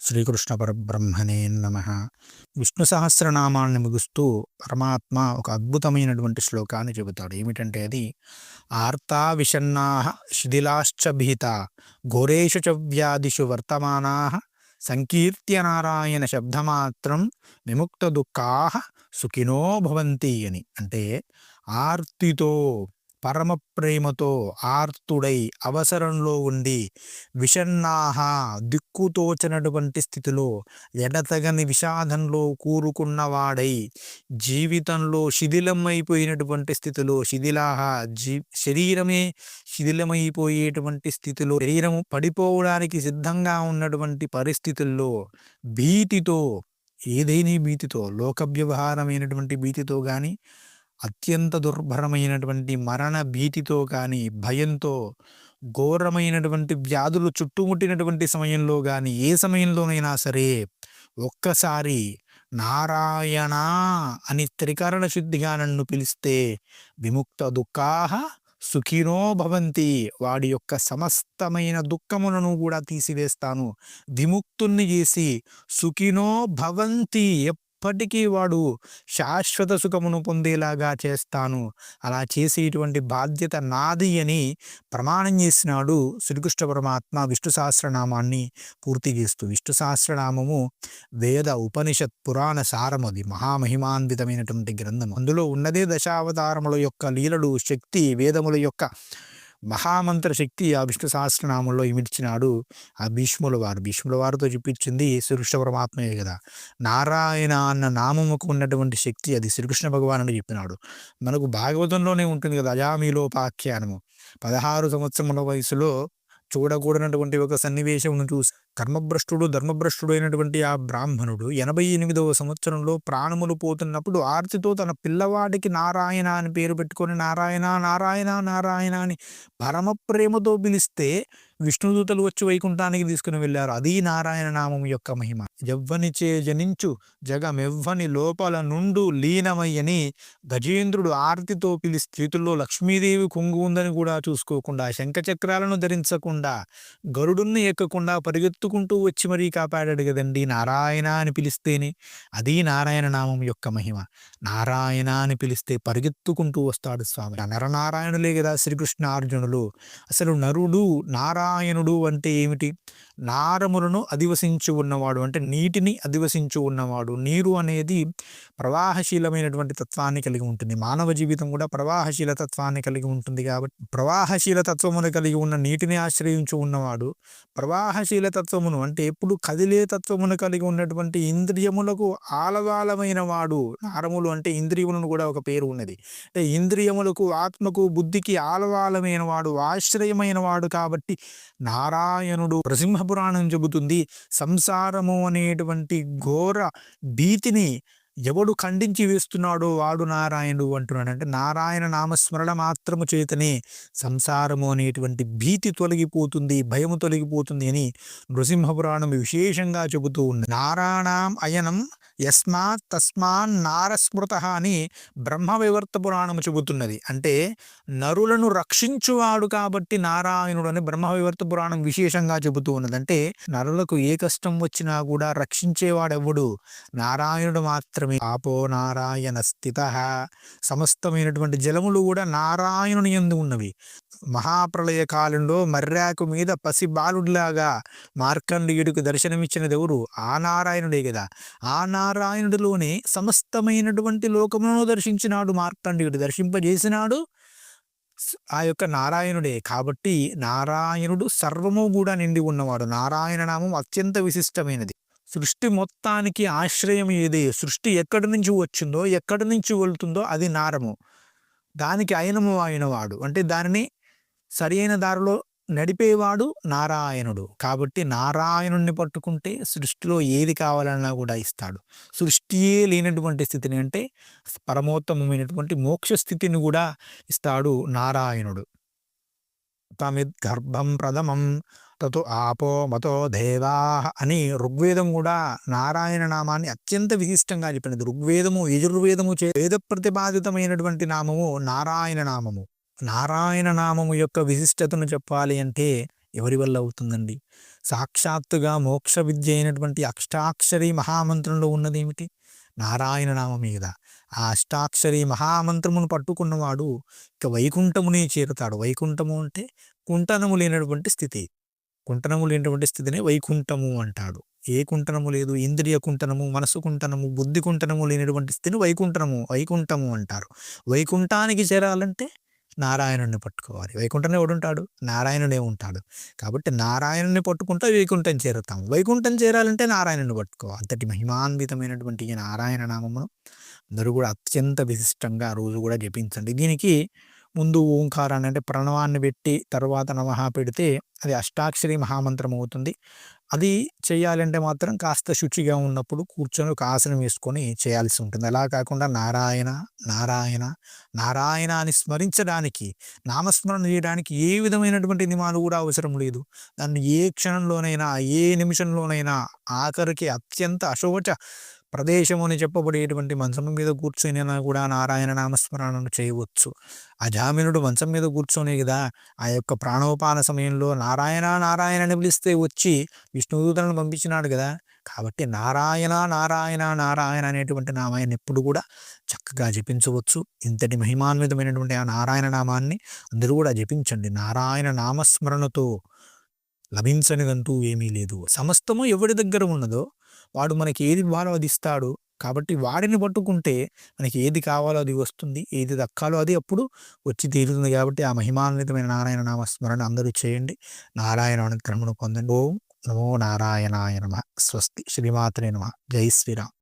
శ్రీకృష్ణ పరబ్రహ్మణే నమః. విష్ణు సహస్రనామాన్ని ముగుస్తూ పరమాత్మ ఒక అద్భుతమైనటువంటి శ్లోకాన్ని చెబుతాడు. ఏమిటంటే అది ఆర్తా విషన్నాః శిథిలాశ్చ భీతా ఘోరేషు చ వ్యాధిషు వర్తమానాః సంకీర్త్య నారాయణ శబ్దమాత్రం విముక్త దుఃఖాః సుఖినో భవంతి అని. అంటే ఆర్తితో పరమ ప్రేమతో ఆర్తుడై అవసరంలో ఉండి విషన్నాహ దిక్కుతోచనటువంటి స్థితిలో ఎడతగని విషాదంలో కూరుకున్నవాడై జీవితంలో శిథిలమైపోయినటువంటి స్థితిలో శరీరమే శిథిలమైపోయేటువంటి స్థితిలో శరీరము పడిపోవడానికి సిద్ధంగా ఉన్నటువంటి పరిస్థితుల్లో భీతితో ఏదైనా భీతితో లోక వ్యవహారమైనటువంటి భీతితో కానీ అత్యంత దుర్భరమైనటువంటి మరణ భీతితో కానీ భయంతో ఘోరమైనటువంటి వ్యాధులు చుట్టుముట్టినటువంటి సమయంలో కానీ ఏ సమయంలోనైనా సరే ఒక్కసారి నారాయణ అని త్రికరణ శుద్ధిగా నన్ను పిలిస్తే విముక్త దుఃఖాః సుఖినో భవంతి, వాడి యొక్క సమస్తమైన దుఃఖములను కూడా తీసివేస్తాను, విముక్తుణ్ణి చేసి సుఖినో భవంతి ఎప్పటికీ వాడు శాశ్వత సుఖమును పొందేలాగా చేస్తాను, అలా చేసేటువంటి బాధ్యత నాది అని ప్రమాణం చేసినాడు శ్రీకృష్ణ పరమాత్మ విష్ణు సహస్రనామాన్ని పూర్తి చేస్తూ. విష్ణు సహస్రనామము వేద ఉపనిషత్ పురాణ సారం, అది మహామహిమాన్వితమైనటువంటి గ్రంథం. అందులో ఉన్నదే దశావతారముల యొక్క లీలలు, శక్తి, వేదముల యొక్క మహామంత్ర శక్తి ఆ విష్ణు సహస్రనామంలో ఇమిడ్చినాడు ఆ భీష్ముల వారితో చెప్పించింది శ్రీకృష్ణ పరమాత్మయే కదా. నారాయణ అన్న నామముకు ఉన్నటువంటి శక్తి అది శ్రీకృష్ణ భగవానుడు చెప్పినాడు. మనకు భాగవతంలోనే ఉంటుంది కదా అజామిలోపాఖ్యానము. 16 సంవత్సరముల వయసులో చూడకూడనటువంటి ఒక సన్నివేశమును చూసి ధర్మభ్రష్టుడు అయినటువంటి ఆ బ్రాహ్మణుడు 88వ సంవత్సరంలో ప్రాణములు పోతున్నప్పుడు ఆర్తితో తన పిల్లవాడికి నారాయణ అని పేరు పెట్టుకొని నారాయణ నారాయణ నారాయణ అని పరమ ప్రేమతో పిలిస్తే విష్ణుదూతలు వచ్చి వైకుంఠానికి తీసుకుని వెళ్ళారు. అది నారాయణ నామం యొక్క మహిమ. ఎవ్వనిచే జనించు జగమెవ్వని లోపల నుండు లీనమయ్యని గజేంద్రుడు ఆర్తితో పిలిస్తే చేతుల్లో లక్ష్మీదేవి కొంగు ఉందని కూడా చూసుకోకుండా, శంఖచక్రాలను ధరించకుండా, గరుడుని ఎక్కకుండా పరిగెత్తుకుంటూ వచ్చి మరీ కాపాడాడు కదండి నారాయణ అని పిలిస్తేనే. అది నారాయణ నామం యొక్క మహిమ. నారాయణ అని పిలిస్తే పరిగెత్తుకుంటూ వస్తాడు స్వామి. నరనారాయణులే కదా శ్రీకృష్ణ అర్జునులు. అసలు నరుడు నారాయణుడు అంటే ఏమిటి? నారములను అధివసించి ఉన్నవాడు అంటే నీటిని అధివసించి ఉన్నవాడు. నీరు అనేది ప్రవాహశీలమైనటువంటి తత్వాన్ని కలిగి ఉంటుంది. మానవ జీవితం కూడా ప్రవాహశీల తత్వాన్ని కలిగి ఉంటుంది. కాబట్టి ప్రవాహశీల తత్వమును కలిగి ఉన్న నీటిని ఆశ్రయించి ఉన్నవాడు, ప్రవాహశీల తత్వమును అంటే ఎప్పుడు కదిలే తత్వమును కలిగి ఉన్నటువంటి ఇంద్రియములకు ఆలవాలమైన వాడు. నారములు అంటే ఇంద్రియములను కూడా ఒక పేరు ఉన్నది. అంటే ఇంద్రియములకు, ఆత్మకు, బుద్ధికి ఆలవాలమైన వాడు, ఆశ్రయమైన వాడు. కాబట్టి నారాయణుడు. నరసింహపురాణం చెబుతుంది సంసారము అనేటువంటి ఘోర భీతిని ఎవడు ఖండించి వేస్తున్నాడో వాడు నారాయణుడు అంటున్నాడు. అంటే నారాయణ నామస్మరణ మాత్రము చేతనే సంసారము అనేటువంటి భీతి తొలగిపోతుంది, భయము తొలగిపోతుంది అని నృసింహపురాణం విశేషంగా చెబుతూ ఉంది. నారాయణం అయనం యస్మాత్ తస్మాన్ నారస్మృత అని బ్రహ్మవివర్త పురాణము చెబుతున్నది. అంటే నరులను రక్షించువాడు కాబట్టి నారాయణుడు అని బ్రహ్మవివర్త పురాణం విశేషంగా చెబుతూ ఉన్నది. అంటే నరులకు ఏ కష్టం వచ్చినా కూడా రక్షించేవాడెవడు? నారాయణుడు మాత్రమే. ఆపో నారాయణ స్థితః, సమస్తమైనటువంటి జలములు కూడా నారాయణుని యందు ఉన్నవి. మహాప్రళయ కాలంలో మర్రాకు మీద పసి బాలుడిలాగా మార్కండేయుడికి దర్శనమిచ్చినది ఎవరు? ఆ నారాయణుడే కదా. ఆ నారాయణుడిలోనే సమస్తమైనటువంటి లోకములను దర్శించినాడు మార్కండేయుడు, దర్శింపజేసినాడు ఆ యొక్క నారాయణుడే. కాబట్టి నారాయణుడు సర్వము కూడా నిండి ఉన్నవాడు. నారాయణ నామం అత్యంత విశిష్టమైనది. సృష్టి మొత్తానికి ఆశ్రయం ఏది? సృష్టి ఎక్కడి నుంచి వచ్చిందో, ఎక్కడి నుంచి వెళ్తుందో అది నారము. దానికి అయనము అయినవాడు అంటే దానిని సరైన దారిలో నడిపేవాడు నారాయణుడు. కాబట్టి నారాయణుణ్ణి పట్టుకుంటే సృష్టిలో ఏది కావాలన్నా కూడా ఇస్తాడు. సృష్టియే లేనటువంటి స్థితిని అంటే పరమోత్తమమైనటువంటి మోక్ష స్థితిని కూడా ఇస్తాడు నారాయణుడు. తమిద్ గర్భం ప్రథమం తతో ఆపో మతో దేవా అని ఋగ్వేదం కూడా నారాయణ నామాన్ని అత్యంత విశిష్టంగా చెప్పినది. ఋగ్వేదము, యజుర్వేదము వేద ప్రతిపాదితమైనటువంటి నామము నారాయణ నామము. నారాయణ నామము యొక్క విశిష్టతను చెప్పాలి అంటే ఎవరి వల్ల అవుతుందండి? సాక్షాత్తుగా మోక్ష విద్య అయినటువంటి అష్టాక్షరి మహామంత్రంలో ఉన్నదేమిటి? నారాయణ నామమే గదా! ఆ అష్టాక్షరి మహామంత్రమును పట్టుకున్నవాడు ఇక వైకుంఠమునే చేరుతాడు. వైకుంఠము అంటే కుంటనము లేనటువంటి స్థితి. కుంటనము లేనటువంటి స్థితినే వైకుంఠము అంటాడు. ఏ కుంటనము లేదు. ఇంద్రియ కుంటనము, మనసు కుంటనము, బుద్ధి కుంటనము లేనటువంటి స్థితిని వైకుంఠము అంటారు. వైకుంఠానికి చేరాలంటే నారాయణుడిని పట్టుకోవాలి. వైకుంఠంలో ఎవడుంటాడు? నారాయణుడే ఉంటాడు. కాబట్టి నారాయణుడిని పట్టుకుంటే వైకుంఠం చేరుతాం. వైకుంఠం చేరాలంటే నారాయణుడిని పట్టుకోవాలి. అంతటి మహిమాన్వితమైనటువంటి ఈ నారాయణ నామమును అందరూ కూడా అత్యంత విశిష్టంగా ఆ రోజు కూడా జపించండి. దీనికి ముందు ఓంకారాన్ని అంటే ప్రణవాన్ని పెట్టి తర్వాత నమః పెడితే అది అష్టాక్షరి మహామంత్రం అవుతుంది. అది చేయాలంటే మాత్రం కాస్త శుచిగా ఉన్నప్పుడు కూర్చొని ఒక ఆసనం వేసుకొని చేయాల్సి ఉంటుంది. అలా కాకుండా నారాయణ, నారాయణ, నారాయణ అని స్మరించడానికి, నామస్మరణ చేయడానికి ఏ విధమైనటువంటి నియమాలు కూడా అవసరం లేదు. దాన్ని ఏ క్షణంలోనైనా, ఏ నిమిషంలోనైనా ఆఖరికి అత్యంత అశోచ ప్రదేశము అని చెప్పబడేటువంటి మంచం మీద కూర్చొనైనా కూడా నారాయణ నామస్మరణను చేయవచ్చు. అజామినుడు మంచం మీద కూర్చొనే కదా ఆ యొక్క ప్రాణోపాన సమయంలో నారాయణ నారాయణ అని పిలిస్తే వచ్చి విష్ణుదూతలను పంపించినాడు కదా. కాబట్టి నారాయణ నారాయణ నారాయణ అనేటువంటి నామాన్ని ఎప్పుడు కూడా చక్కగా జపించవచ్చు. ఇంతటి మహిమాన్వితమైనటువంటి ఆ నారాయణ నామాన్ని అందరూ కూడా జపించండి. నారాయణ నామస్మరణతో లభించనిదంటూ ఏమీ లేదు. సమస్తము ఎవడి దగ్గర ఉన్నదో వాడు మనకి ఏది ఇవ్వాలో అది ఇస్తాడు. కాబట్టి వాడిని పట్టుకుంటే మనకి ఏది కావాలో అది వస్తుంది. ఏది దక్కాలో అది అప్పుడు వచ్చి తీరుతుంది. కాబట్టి ఆ మహిమాన్వితమైన నారాయణ నామస్మరణ అందరూ చేయండి. నారాయణ అనుగ్రహమును పొందండి. ఓం నమో నారాయణాయ నమః. స్వస్తి. శ్రీమాత్రే నమః. జై శ్రీరామ్.